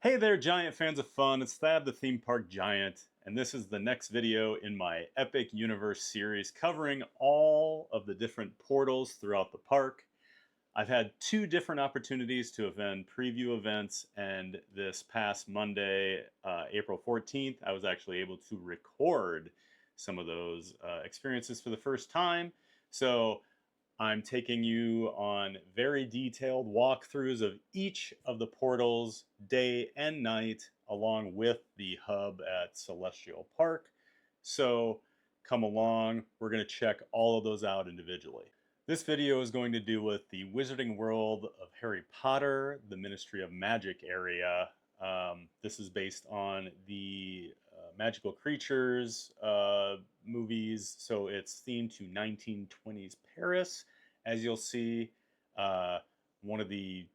Hey there, giant fans of fun. It's Thad, the theme park giant, and this is the next video in my Epic Universe series covering all of the different portals throughout the park. I've had two different opportunities to attend preview events, and this past Monday, April 14th, I was actually able to record some of those experiences for the first time. So I'm taking you on very detailed walkthroughs of each of the portals, day and night, along with the hub at Celestial Park. So come along, we're going to check all of those out individually. This video is going to do with the Wizarding World of Harry Potter, the Ministry of Magic area. This is based on the Magical Creatures movies, so it's themed to 1920s Paris. As you'll see, one of the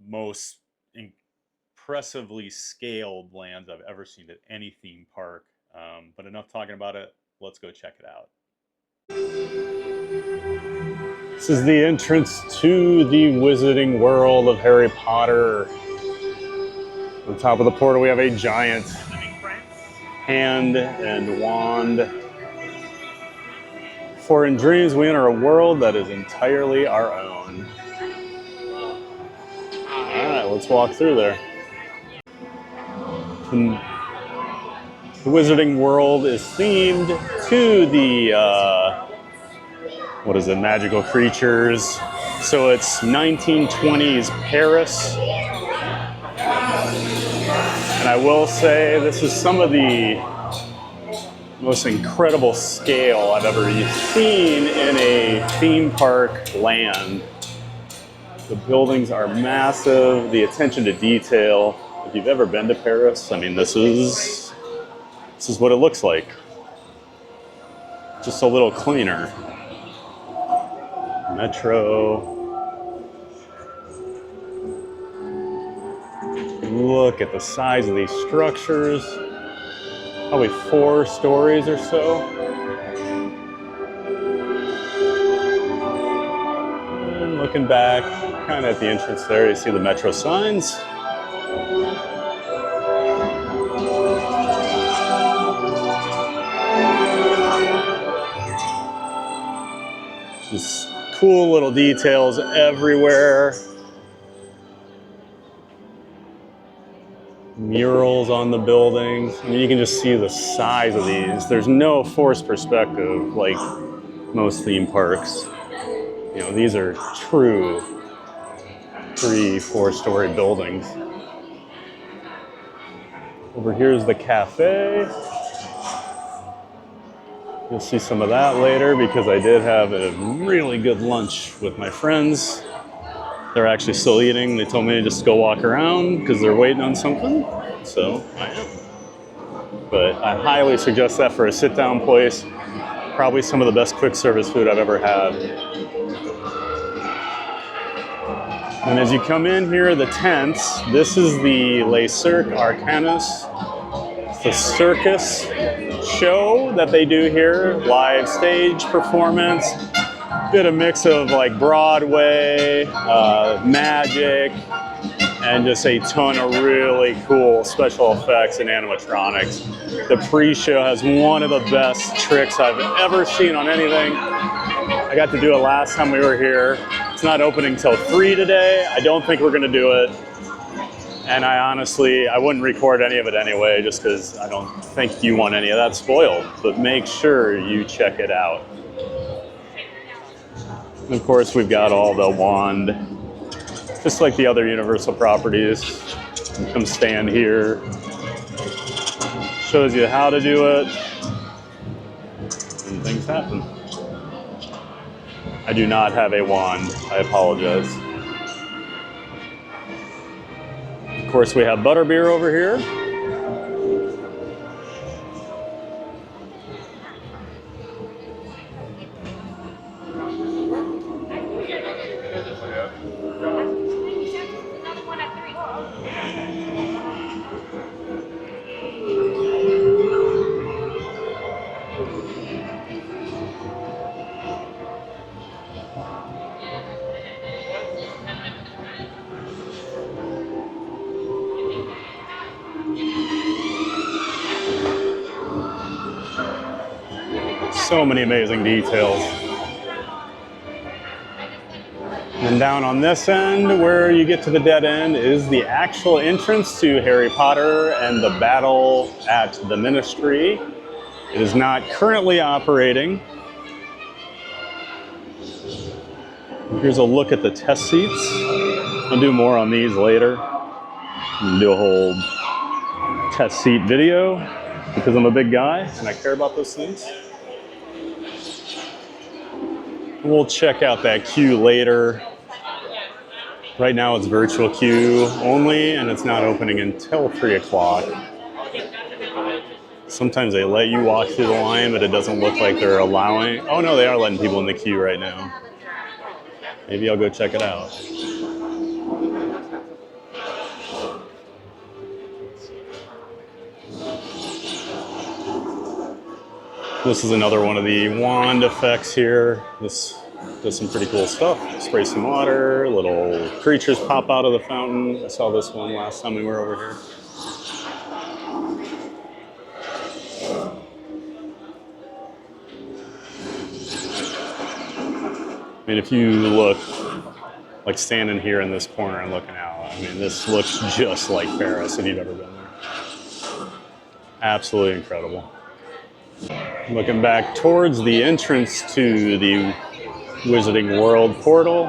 most impressively scaled lands I've ever seen at any theme park. But enough talking about it, let's go check it out. This is the entrance to the Wizarding World of Harry Potter. On top of the portal, we have a giant hand and wand. For in dreams, we enter a world that is entirely our own. All right, let's walk through there. The Wizarding World is themed to the what is it, Magical Creatures. So it's 1920s Paris. And I will say this is some of the most incredible scale I've ever seen in a theme park land. The buildings are massive, the attention to detail. If you've ever been to Paris, I mean, this is what it looks like. Just a little cleaner. Metro. Look at the size of these structures. Probably 4 stories or so. And looking back, kind of at the entrance there, you see the Metro signs. Just cool little details everywhere. Murals on the buildings. I mean, you can just see the size of these. There's no forced perspective like most theme parks. You know, these are true 3-4 story buildings. Over here is the cafe. You'll see some of that later because I did have a really good lunch with my friends. They're actually still eating. They told me to just go walk around because they're waiting on something. So I am. But I highly suggest that for a sit-down place. Probably some of the best quick service food I've ever had. And as you come in here, the tents, this is the Les Cirques Arcanus. It's the circus show that they do here, live stage performance. Bit of mix of like Broadway, magic, and just a ton of really cool special effects and animatronics. The pre-show has one of the best tricks I've ever seen on anything. I got to do it last time we were here. It's not opening till 3 today. I don't think we're gonna do it. And I wouldn't record any of it anyway, just because I don't think you want any of that spoiled. But make sure you check it out. And of course, we've got all the wand, just like the other Universal properties. You come stand here. Shows you how to do it. And things happen. I do not have a wand. I apologize. Of course, we have Butterbeer over here. so many amazing details. And down on this end, where you get to the dead end, is the actual entrance to Harry Potter and the battle at the Ministry. It is not currently operating. Here's a look at the test seats. I'll do more on these later. I'll do a whole test seat video because I'm a big guy and I care about those things. We'll check out that queue later. Right now it's virtual queue only and it's not opening until 3 o'clock. Sometimes they let you walk through the line, but it doesn't look like they're allowing. Oh no, they are letting people in the queue right now. Maybe I'll go check it out. This is another one of the wand effects here. This does some pretty cool stuff. Spray some water, little creatures pop out of the fountain. I saw this one last time we were over here. I mean, if you look, like standing here in this corner and looking out, I mean, this looks just like Paris if you've ever been there. Absolutely incredible. Looking back towards the entrance to the Wizarding World portal.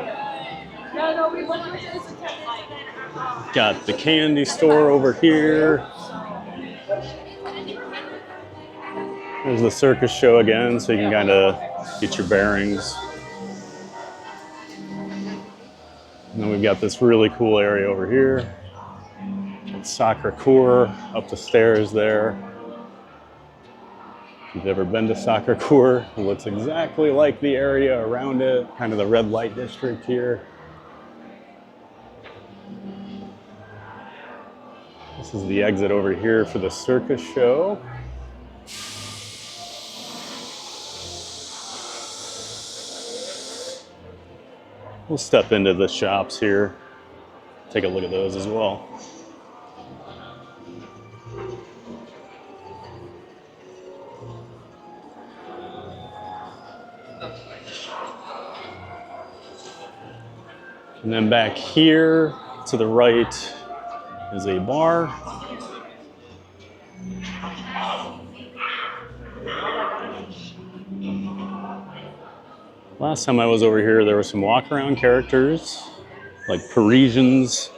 Got the candy store over here. There's the circus show again, so you can kind of get your bearings. And then we've got this really cool area over here. Sacré-Cœur up the stairs there. If you've ever been to Sacré-Cœur, it looks exactly like the area around it, kind of the red light district here. This is the exit over here for the circus show. We'll step into the shops here, take a look at those as well. And then back here to the right is a bar. Last time I was over here, there were some walk-around characters, like Parisians,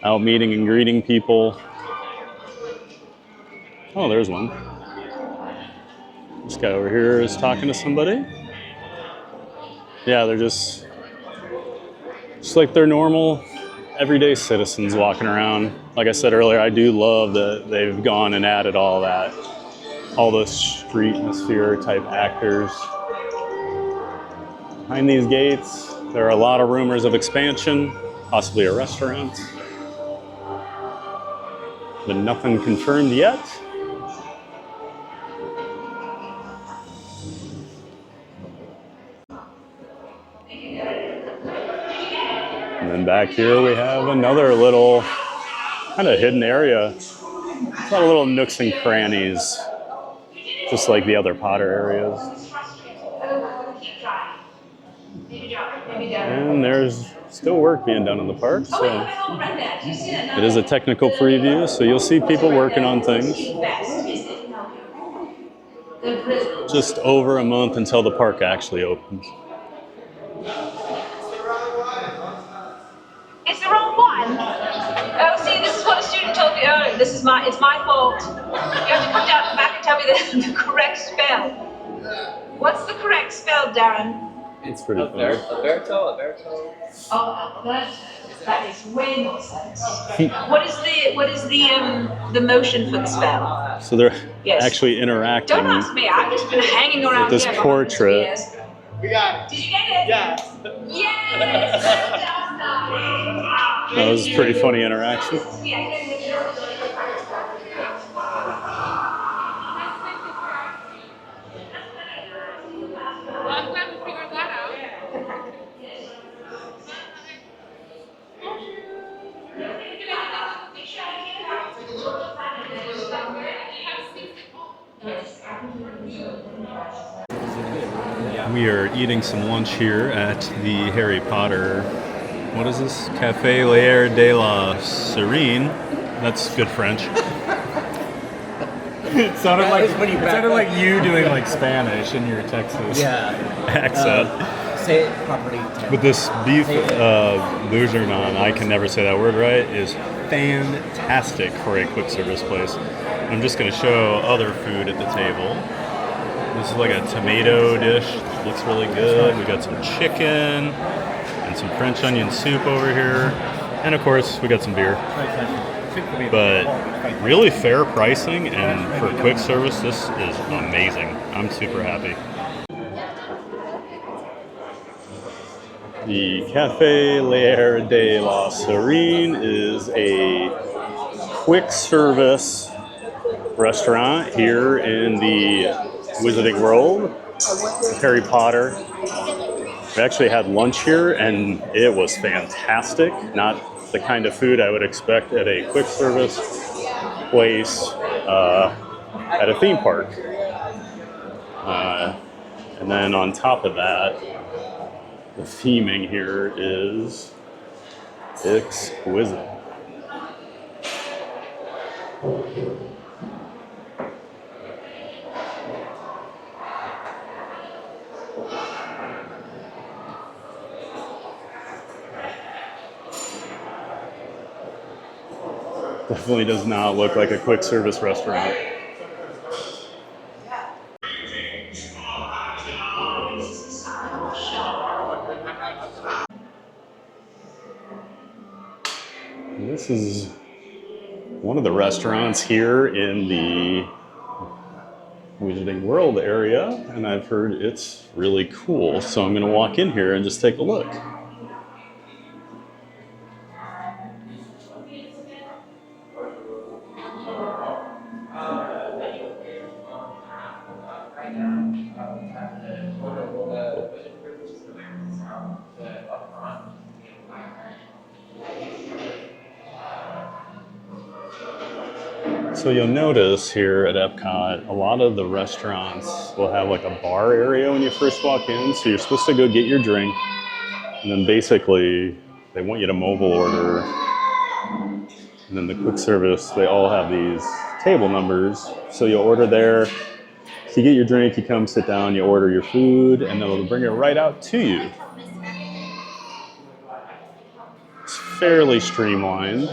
out meeting and greeting people. Oh, there's one. This guy over here is talking to somebody. Yeah, they're just like they're normal, everyday citizens walking around. Like I said earlier, I do love that they've gone and added all that, all those street atmosphere type actors. Behind these gates, there are a lot of rumors of expansion, possibly a restaurant, but nothing confirmed yet. And then back here we have another little kind of hidden area. It's got little nooks and crannies, just like the other Potter areas. And there's still work being done in the park, so it is a technical preview, so you'll see people working on things. Just over a month until the park actually opens. It's the wrong one. Oh, see, this is what a student told me earlier. It's my fault. You have to come down back and tell me the correct spell. What's the correct spell, Darren? It's pretty fun. Alberto. Oh, that makes way more sense. What is the motion for the spell? So they're Yes. actually interacting Don't ask me. I've just been hanging around with this here for portrait. years. We got it. Did you get it? Yeah. Yes! That was a pretty funny interaction. We are eating some lunch here at the Harry Potter, what is this? Café L'air de la Serene. That's good French. It sounded like you doing like Spanish in your Texas accent. Say it properly. But this beef bourguignon, I can never say that word right, is fantastic for a quick service place. I'm just going to show other food at the table. This is like a tomato dish. Looks really good. We got some chicken and some French onion soup over here. And of course, we got some beer. But really fair pricing, and for quick service, this is amazing. I'm super happy. The Café L'air de la Serene is a quick service restaurant here in the Wizarding World of Harry Potter. We actually had lunch here and it was fantastic. Not the kind of food I would expect at a quick service place at a theme park. And then on top of that, the theming here is exquisite. Definitely does not look like a quick service restaurant. This is one of the restaurants here in the Wizarding World area, and I've heard it's really cool, so I'm going to walk in here and just take a look. So you'll notice here at Epcot, a lot of the restaurants will have like a bar area when you first walk in. So you're supposed to go get your drink, and then basically they want you to mobile order. And then the quick service, they all have these table numbers. So you'll order there, you get your drink, you come sit down, you order your food, and they'll bring it right out to you. It's fairly streamlined.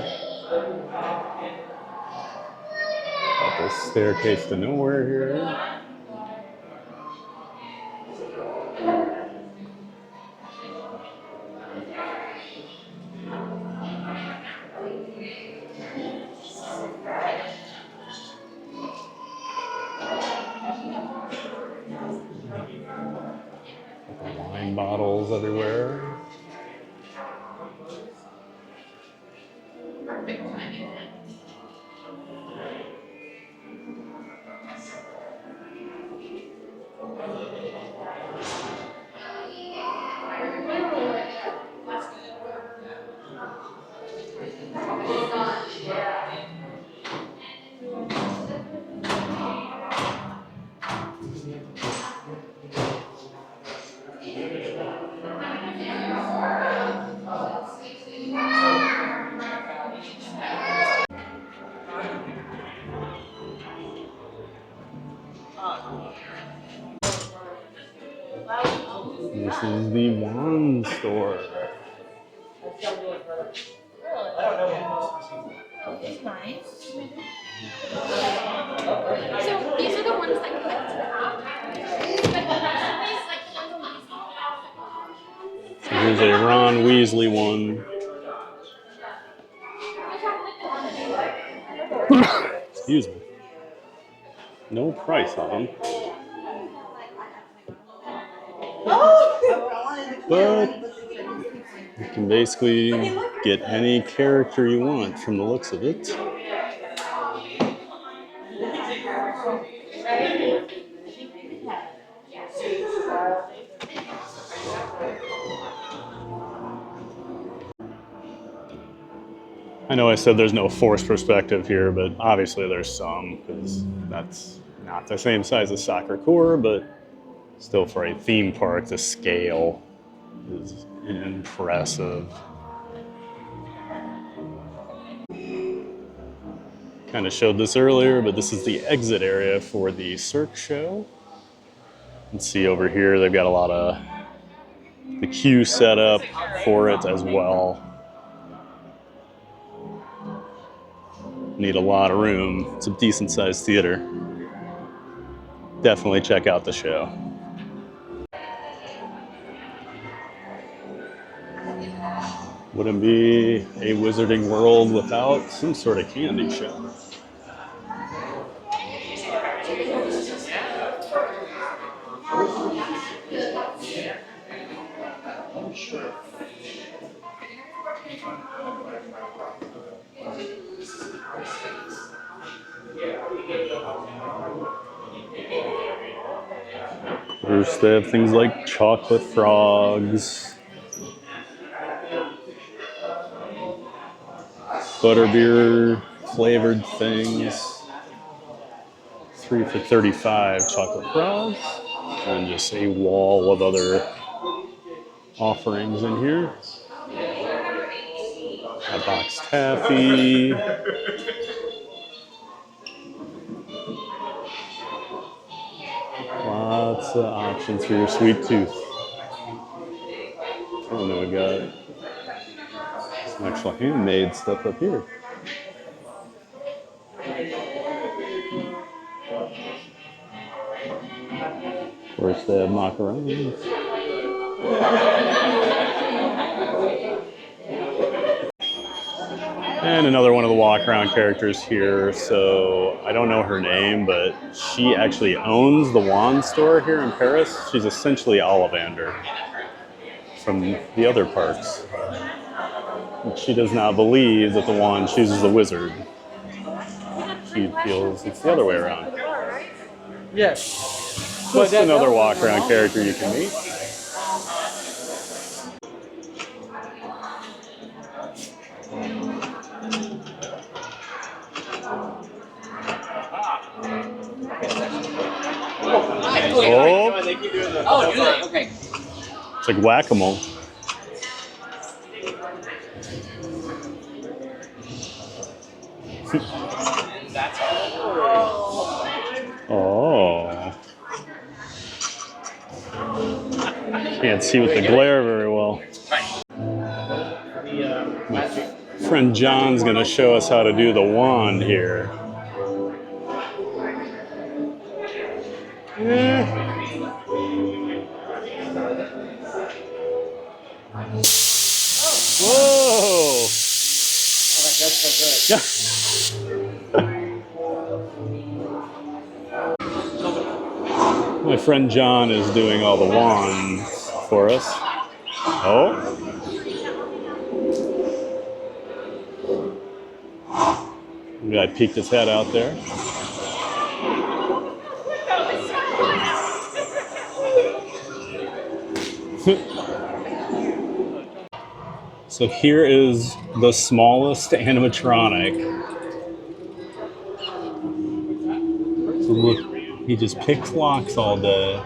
Staircase to nowhere here. Wine bottles everywhere. This is the wand store. It's nice. So these are the ones that connect to the app. Here's a Ron Weasley one. Excuse me. No price on them. But you can basically get any character you want from the looks of it. I know I said there's no forced perspective here, but obviously there's some, because that's not the same size as Sacré Coeur, but Still, for a theme park, the scale is impressive. Kind of showed this earlier, but this is the exit area for the Cirque show. You can see over here they've got a lot of the queue set up for it as well. Need a lot of room. It's a decent sized theater. Definitely check out the show. Wouldn't be a Wizarding World without some sort of candy show. First, they have things like chocolate frogs, butterbeer flavored things, 3 for $35 chocolate frogs, and just a wall of other offerings in here. A box taffy. Lots of options for your sweet tooth. Oh no, we got some actual handmade stuff up here. Of course, they have macarons. And another one of the walk-around characters here. So I don't know her name, but she actually owns the wand store here in Paris. She's essentially Ollivander from the other parks. She does not believe that the wand chooses the wizard. She feels it's the other way around. Yes. Just another walk-around character you can meet. Oh, do they? Okay. It's like whack-a-mole. Oh. Can't see with the glare very well. My friend John's going to show us how to do the wand here. Whoa! That's so good. My friend John is doing all the wands for us. Oh. The guy peeked his head out there. So here is the smallest animatronic. So look, he just picks locks all day.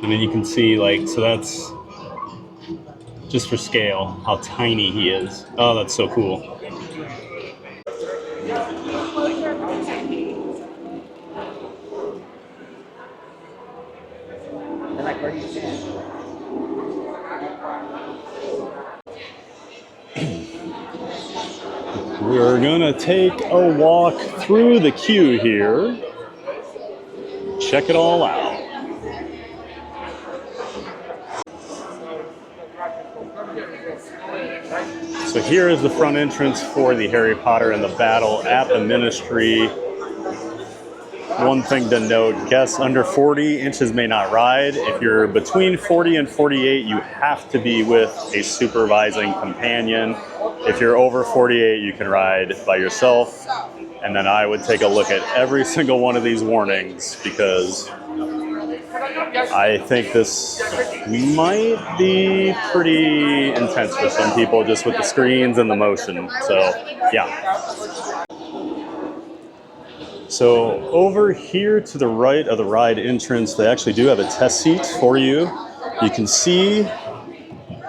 And then you can see, like, so that's just for scale, how tiny he is. Oh, that's so cool. We're gonna take a walk through the queue here. Check it all out. So here is the front entrance for the Harry Potter and the Battle at the Ministry. One thing to note, guests under 40 inches may not ride. If you're between 40 and 48, you have to be with a supervising companion. If you're over 48, you can ride by yourself. And then I would take a look at every single one of these warnings because I think this might be pretty intense for some people just with the screens and the motion. So, yeah. So over here to the right of the ride entrance, they actually do have a test seat for you. You can see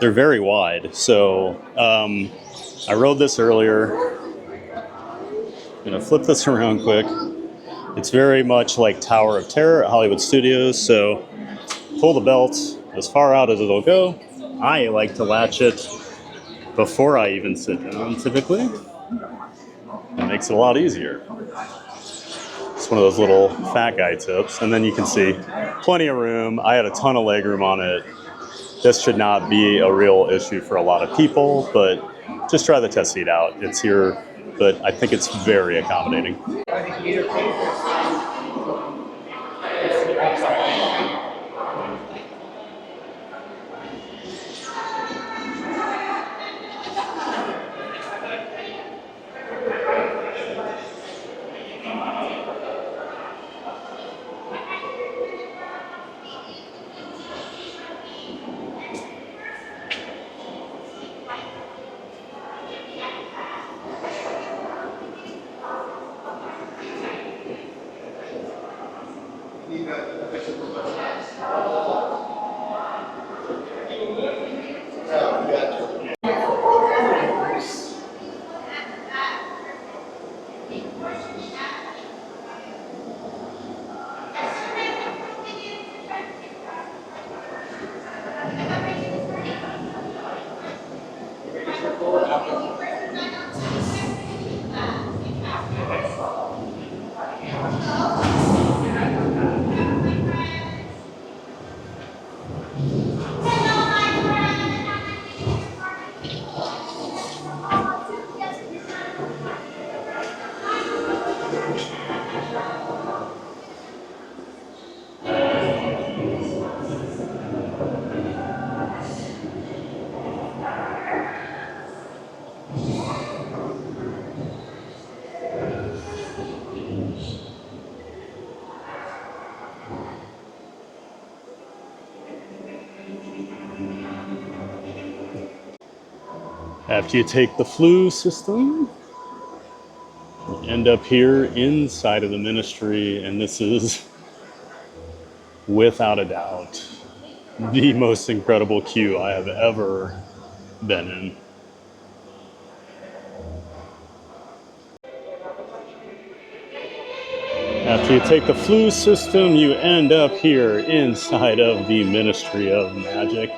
they're very wide. So I rode this earlier. I'm gonna flip this around quick. It's very much like Tower of Terror at Hollywood Studios. So pull the belt as far out as it'll go. I like to latch it before I even sit down, typically. It makes it a lot easier. It's one of those little fat guy tips. And then you can see plenty of room. I had a ton of leg room on it. This should not be a real issue for a lot of people, but just try the test seat out. It's here, but I think it's very accommodating. After you take the flu system, you end up here inside of the ministry, and this is, without a doubt, the most incredible queue I have ever been in. After you take the flu system, you end up here inside of the Ministry of Magic.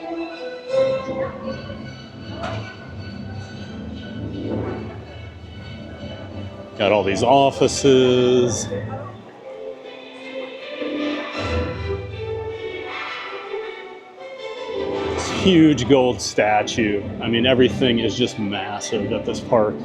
Got all these offices. This huge gold statue. I mean, everything is just massive at this park.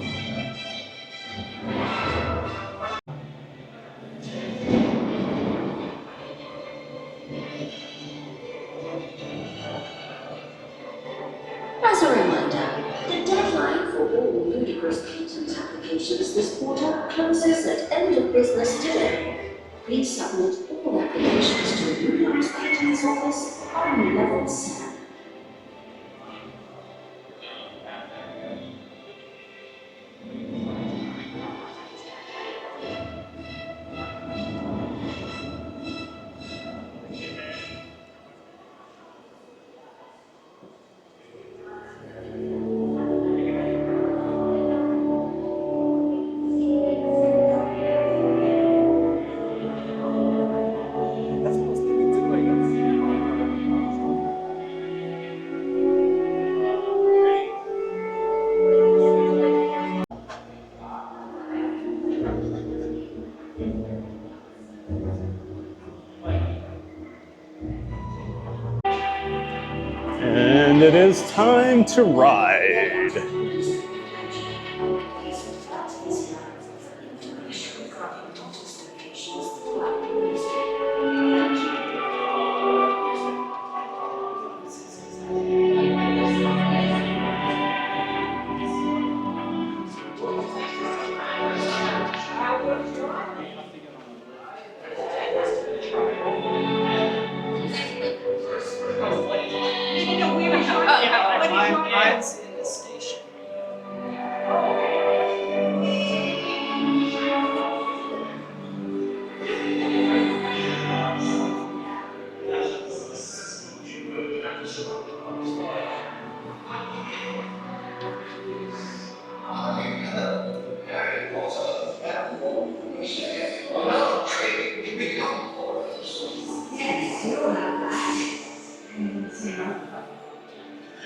As a reminder, the deadline for all ludicrous patent applications this quarter closes at end of business today. Please submit all applications to the Ludicrous Patents Office on level 7. And it is time to ride. Mine's in the station.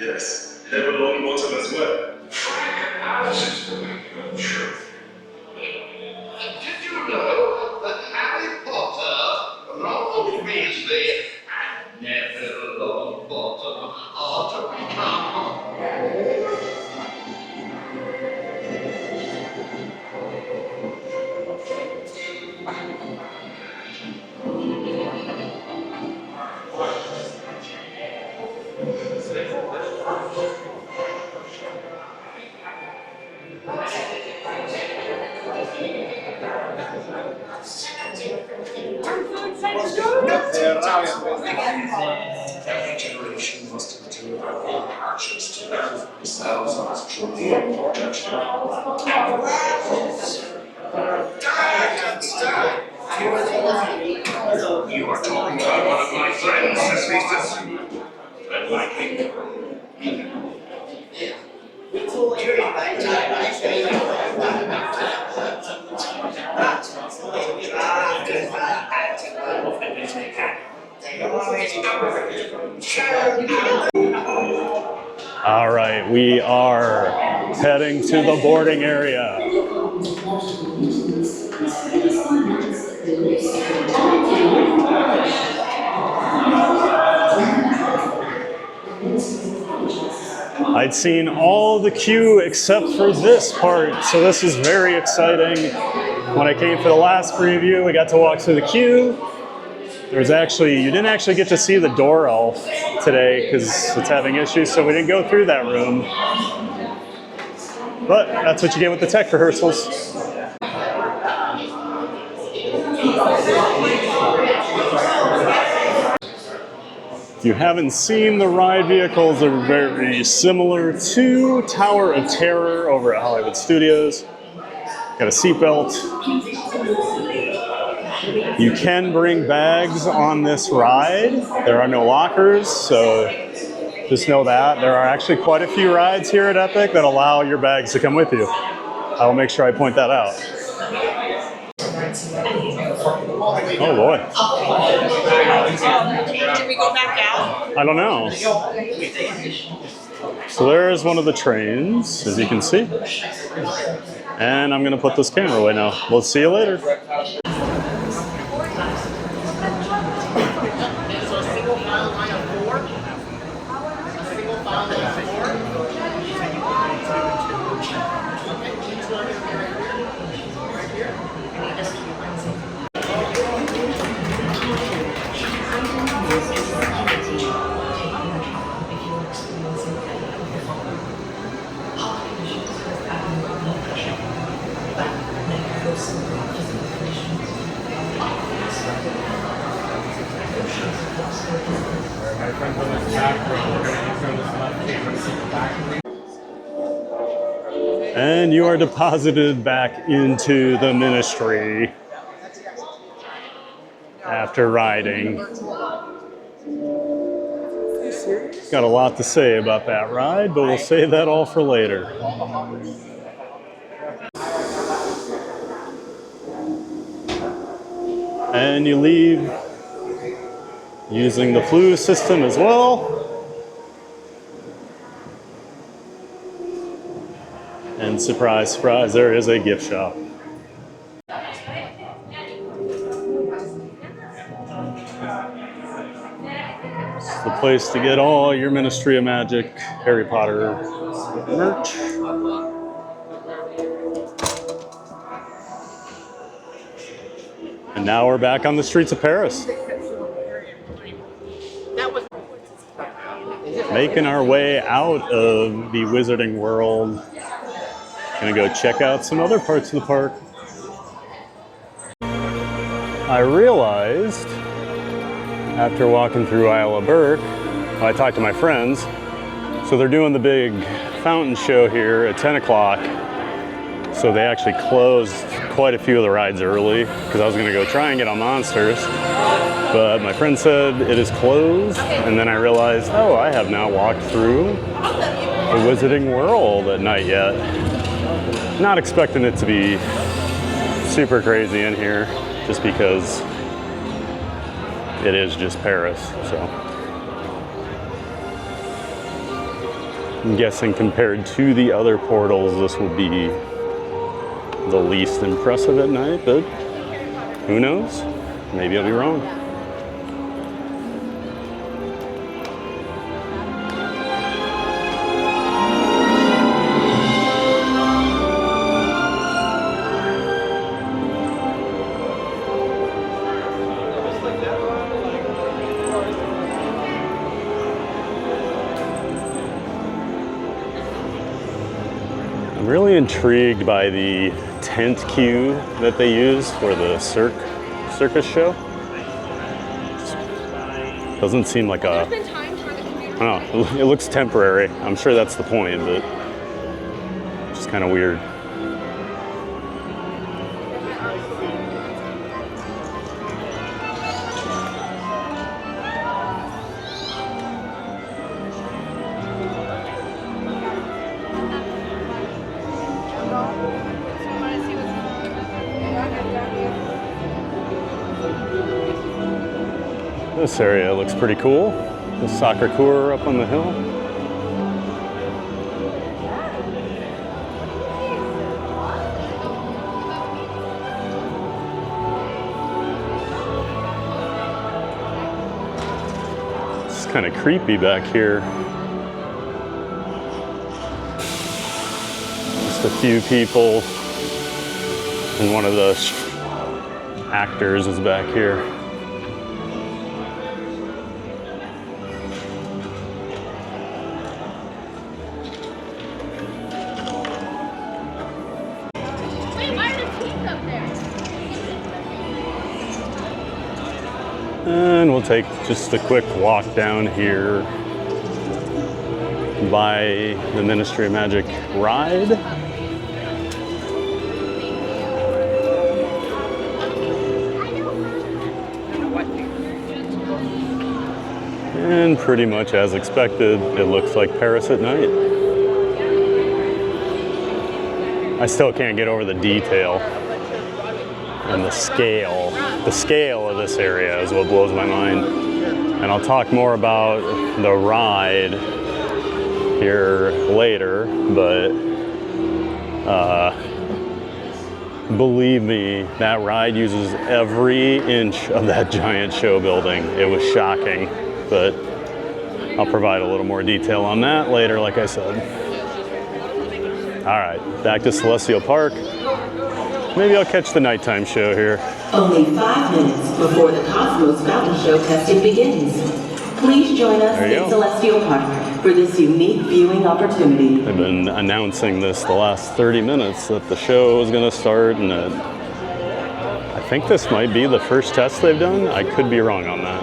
Yes, have a long bottom as well. Did you know that Harry Potter, Ron Weasley, and Neville Longbottom are to become Every generation must endure their own hardships to prove themselves as truly important. You are talking about one of my friends, Suspicious. Unlikely. All right, we are heading to the boarding area. I'd seen all the queue except for this part, so this is very exciting. When I came for the last preview, we got to walk through the queue. You didn't actually get to see the door elf today because it's having issues, so we didn't go through that room. But that's what you get with the tech rehearsals. If you haven't seen, the ride vehicles are very similar to Tower of Terror over at Hollywood Studios. Got a seatbelt. You can bring bags on this ride. There are no lockers, so just know that. There are actually quite a few rides here at Epic that allow your bags to come with you. I will make sure I point that out. Oh boy. Did we go back out? I don't know. So there's one of the trains, as you can see. And I'm gonna put this camera away now. We'll see you later. And you are deposited back into the ministry after riding. Got a lot to say about that ride, but we'll save that all for later. And you leave using the Floo system as well. And surprise, surprise, there is a gift shop. It's the place to get all your Ministry of Magic, Harry Potter merch. And now we're back on the streets of Paris. Making our way out of the Wizarding World. Gonna go check out some other parts of the park. I realized after walking through Isle of Berk, I talked to my friends, so they're doing the big fountain show here at 10 o'clock. So they actually closed quite a few of the rides early because I was gonna go try and get on Monsters. But my friend said it is closed, and then I realized, oh, I have not walked through the Wizarding World at night yet. Not expecting it to be super crazy in here, just because it is just Paris, so. I'm guessing compared to the other portals, this will be the least impressive at night, but who knows? Maybe I'll be wrong. I'm really intrigued by the tent queue that they use for the circus show. Doesn't seem like a, There's been times where the community. I don't know, it looks temporary. I'm sure that's the point, but it's just kind of weird. This area looks pretty cool. The soccer court up on the hill. It's kind of creepy back here. Just a few people, and one of the actors is back here. And we'll take just a quick walk down here by the Ministry of Magic ride. And pretty much as expected, it looks like Paris at night. I still can't get over the detail and the scale. The scale of this area is what blows my mind. And I'll talk more about the ride here later, but believe me, that ride uses every inch of that giant show building. It was shocking, but I'll provide a little more detail on that later, like I said. All right, back to Celestial Park. Maybe I'll catch the nighttime show here. Only 5 minutes before the Cosmos Fountain Show testing begins. Please join us in Celestial Park for this unique viewing opportunity. They've been announcing this the last 30 minutes that the show is going to start, and I think this might be the first test they've done. I could be wrong on that.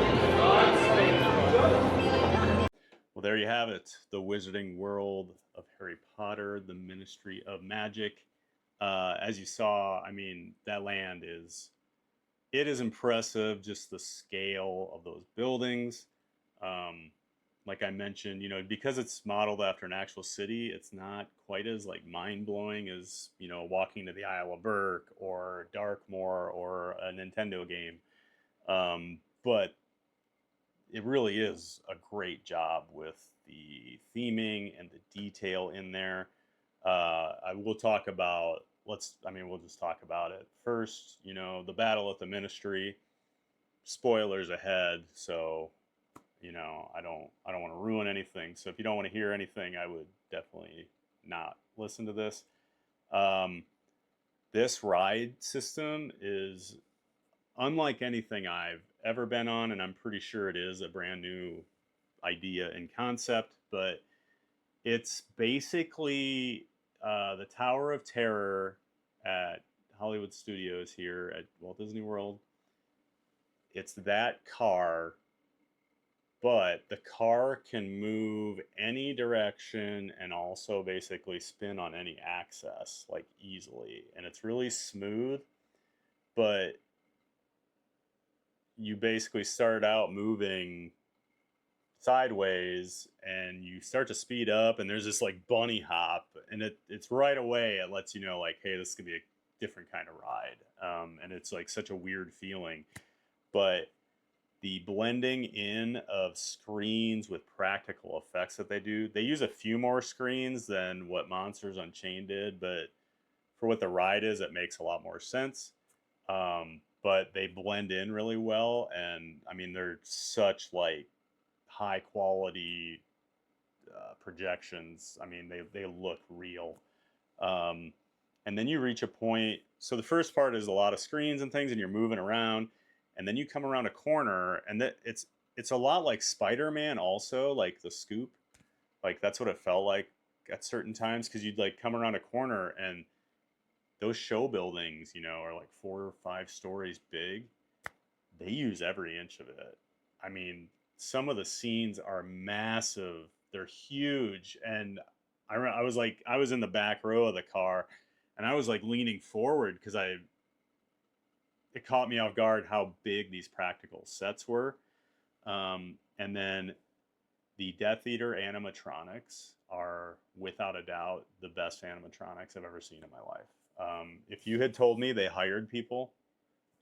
Well, there you have it. The Wizarding World of Harry Potter, the Ministry of Magic. As you saw, I mean, that land is impressive, just the scale of those buildings. Like I mentioned, you know, because it's modeled after an actual city, it's not quite as like mind-blowing as, you know, walking to the Isle of Berk or Darkmoor or a Nintendo game. But it really is a great job with the theming and the detail in there. I will talk about, we'll just talk about it. First, you know, the battle at the Ministry, spoilers ahead, so, you know, I don't want to ruin anything. So if you don't want to hear anything, I would definitely not listen to this. This ride system is unlike anything I've ever been on, and I'm pretty sure it is a brand new idea and concept, but it's basically the Tower of Terror at Hollywood Studios here at Walt Disney World. It's that car, but the car can move any direction and also basically spin on any axis, like easily. And it's really smooth, but you basically start out moving sideways and you start to speed up, and there's this like bunny hop, and it's right away it lets you know like, hey, this could be a different kind of ride, and it's like such a weird feeling. But the blending in of screens with practical effects that they do. They use a few more screens than what Monsters Unchained did, but for what the ride is, it makes a lot more sense. But they blend in really well, and I mean, they're such like high quality projections. I mean, they look real. And then you reach a point. So the first part is a lot of screens and things, and you're moving around, and then you come around a corner, and it's a lot like Spider-Man, also like the Scoop. Like that's what it felt like at certain times, because you'd like come around a corner and those show buildings, you know, are like 4 or 5 stories big. They use every inch of it. I mean, some of the scenes are massive. They're huge. And I was like, I was in the back row of the car, and I was like leaning forward because it caught me off guard how big these practical sets were. And then the Death Eater animatronics are without a doubt the best animatronics I've ever seen in my life. If you had told me they hired people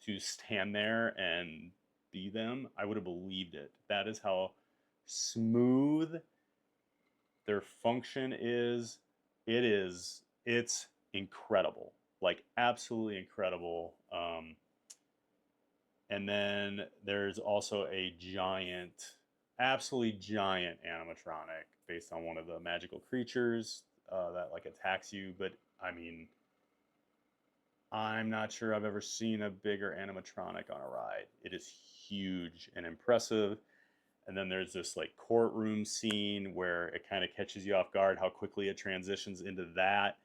to stand there and be them, I would have believed it. That is how smooth their function is. It's incredible, like absolutely incredible. And then there's also a absolutely giant animatronic based on one of the magical creatures that like attacks you. But I mean, I'm not sure I've ever seen a bigger animatronic on a ride. It is huge and impressive. And then there's this like courtroom scene where it kind of catches you off guard how quickly it transitions into that.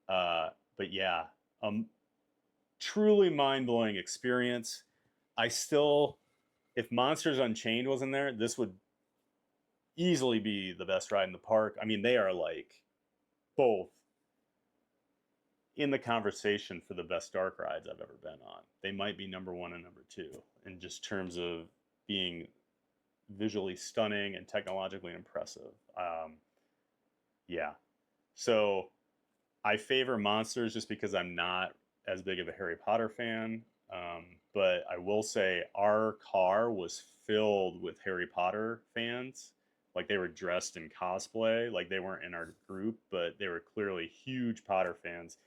But yeah, truly mind-blowing experience. If Monsters Unchained was in there, this would easily be the best ride in the park. I mean, they are like both in the conversation for the best dark rides I've ever been on. They might be number 1 and number 2 in just terms of being visually stunning and technologically impressive. Yeah. So I favor Monsters just because I'm not as big of a Harry Potter fan. But I will say our car was filled with Harry Potter fans. Like they were dressed in cosplay. Like they weren't in our group, but they were clearly huge Potter fans.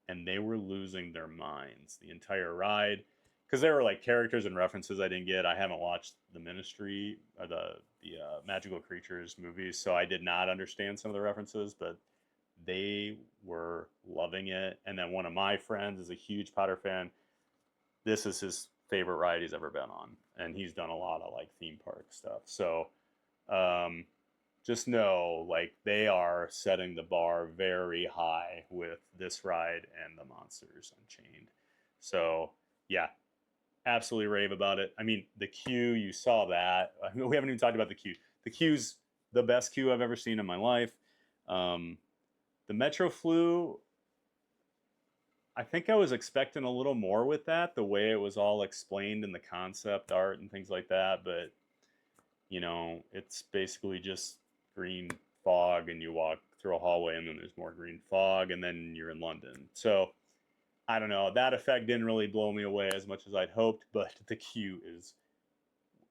And they were losing their minds the entire ride. Because there were like characters and references I didn't get. I haven't watched the Ministry, or the Magical Creatures movies, so I did not understand some of the references, but they were loving it. And then one of my friends is a huge Potter fan. This is his favorite ride he's ever been on, and he's done a lot of like theme park stuff. So just know, like, they are setting the bar very high with this ride and the Monsters Unchained. So yeah, absolutely rave about it. I mean, the queue, you saw that. We haven't even talked about the queue. The queue's the best queue I've ever seen in my life. The Metro Flu, I think I was expecting a little more with that, the way it was all explained in the concept art and things like that. But, you know, it's basically just green fog, and you walk through a hallway, and then there's more green fog, and then you're in London. So I don't know, that effect didn't really blow me away as much as I'd hoped, but the queue is,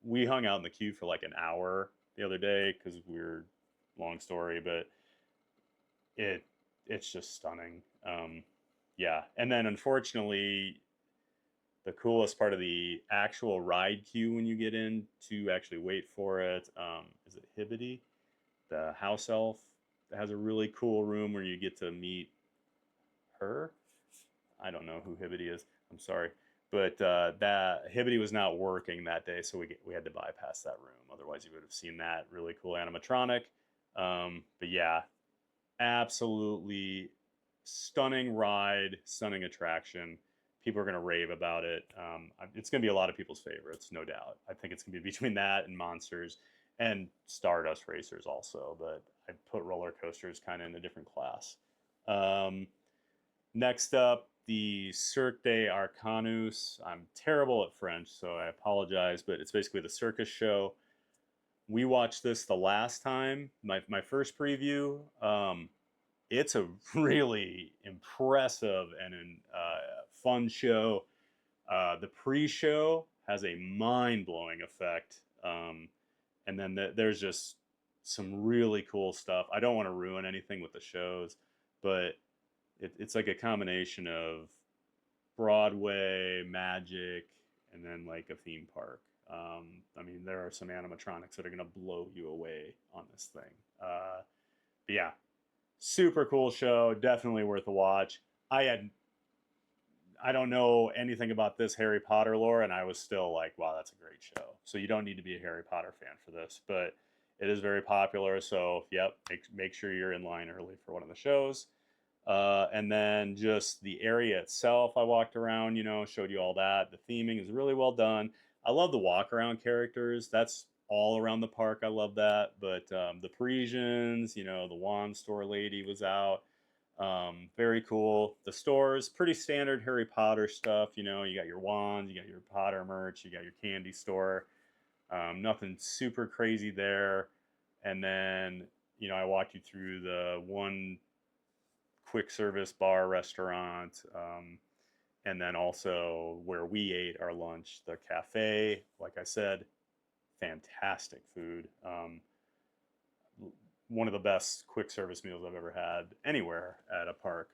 we hung out in the queue for like an hour the other day because long story, but it's just stunning. Yeah. And then unfortunately, the coolest part of the actual ride queue when you get in to actually wait for it, is it Hibity, the house elf that has a really cool room where you get to meet her. I don't know who Hibity is. I'm sorry. But that Hibity was not working that day, so we had to bypass that room. Otherwise, you would have seen that really cool animatronic. But yeah, absolutely stunning ride, stunning attraction. People are going to rave about it. It's going to be a lot of people's favorites, no doubt. I think it's going to be between that and Monsters and Stardust Racers also, but I put roller coasters kind of in a different class. Next up, the Cirque de Arcanus. I'm terrible at French, so I apologize, but it's basically the circus show. We watched this the last time, my first preview. It's a really impressive and fun show. The pre-show has a mind-blowing effect. And then there's just some really cool stuff. I don't want to ruin anything with the shows, but it's like a combination of Broadway, magic, and then like a theme park. I mean, there are some animatronics that are going to blow you away on this thing. But yeah, super cool show. Definitely worth a watch. I don't know anything about this Harry Potter lore, and I was still like, wow, that's a great show. So you don't need to be a Harry Potter fan for this, but it is very popular. So yep, make sure you're in line early for one of the shows. And then just the area itself, I walked around, showed you all that. The theming is really well done. I love the walk around characters. That's all around the park. I love that. But the Parisians, the wand store lady was out. Very cool. The stores, pretty standard Harry Potter stuff. You got your wands, you got your Potter merch, you got your candy store. Nothing super crazy there. And then, I walked you through the one quick service bar restaurant, and then also where we ate our lunch, the cafe. Like I said, fantastic food. One of the best quick service meals I've ever had anywhere at a park.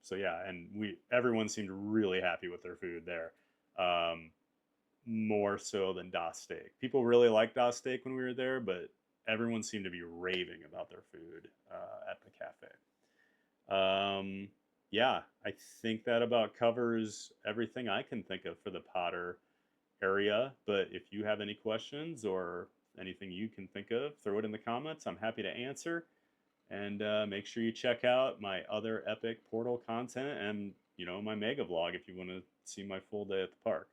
So yeah, and everyone seemed really happy with their food there. More so than Das Steak. People really liked Das Steak when we were there, but everyone seemed to be raving about their food at the cafe. Yeah, I think that about covers everything I can think of for the Potter area. But if you have any questions or anything you can think of, throw it in the comments. I'm happy to answer. And make sure you check out my other epic portal content and, my mega vlog if you want to see my full day at the park.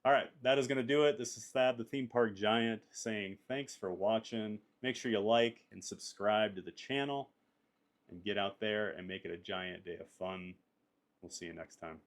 All right, that is going to do it. This is Thad, the Theme Park Giant, saying thanks for watching. Make sure you like and subscribe to the channel and get out there and make it a giant day of fun. We'll see you next time.